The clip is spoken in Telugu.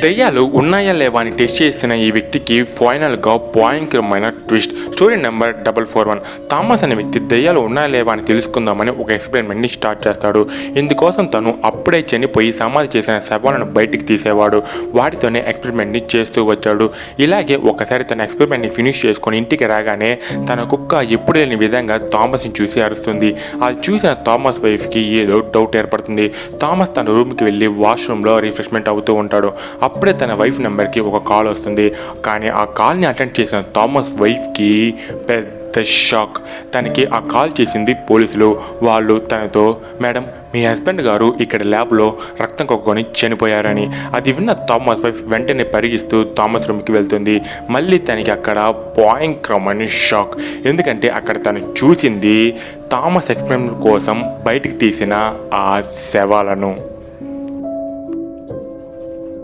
దెయ్యాలు ఉన్నాయా లేవా అని టెస్ట్ చేస్తున్న ఈ వ్యక్తికి ఫైనల్గా భయంకరమైన ట్విస్ట్. Story number 441. థామస్ అనే వ్యక్తి దెయ్యాలు ఉన్నాయా లేవా అని తెలుసుకుందామని ఒక ఎక్స్పెరిమెంట్ని స్టార్ట్ చేస్తాడు. ఇందుకోసం తను అప్పుడే చనిపోయి సమాధి చేసిన శవాలను బయటికి తీసేవాడు. వాటితోనే ఎక్స్పెరిమెంట్ని చేస్తూ వచ్చాడు. ఇలాగే ఒకసారి తన ఎక్స్పెరిమెంట్ని ఫినిష్ చేసుకొని ఇంటికి రాగానే తన కుక్క ఎప్పుడు లేని విధంగా థామస్ని చూసి అరుస్తుంది. అది చూసిన థామస్ వైఫ్కి ఏదో డౌట్ ఏర్పడుతుంది. థామస్ తన రూమ్కి వెళ్ళి వాష్రూమ్లో రిఫ్రెష్మెంట్ అవుతూ ఉంటాడు. అప్పుడే తన వైఫ్ నెంబర్కి ఒక కాల్ వస్తుంది. కానీ ఆ కాల్ని అటెండ్ చేసిన థామస్ వైఫ్కి పెద్ద షాక్. తనకి ఆ కాల్ చేసింది పోలీసులు. వాళ్ళు తనతో, మేడం మీ హస్బెండ్ గారు ఇక్కడ ల్యాబ్లో రక్తం కొక్కుని చనిపోయారని. అది విన్న థామస్ వైఫ్ వెంటనే పరిగిస్తూ థామస్ రూమ్కి వెళ్తుంది. మళ్ళీ తనకి అక్కడ భయంకరమైన షాక్. ఎందుకంటే అక్కడ తను చూసింది థామస్ ఎక్స్పెరిమెంట్ కోసం బయటికి తీసిన ఆ శవాలను.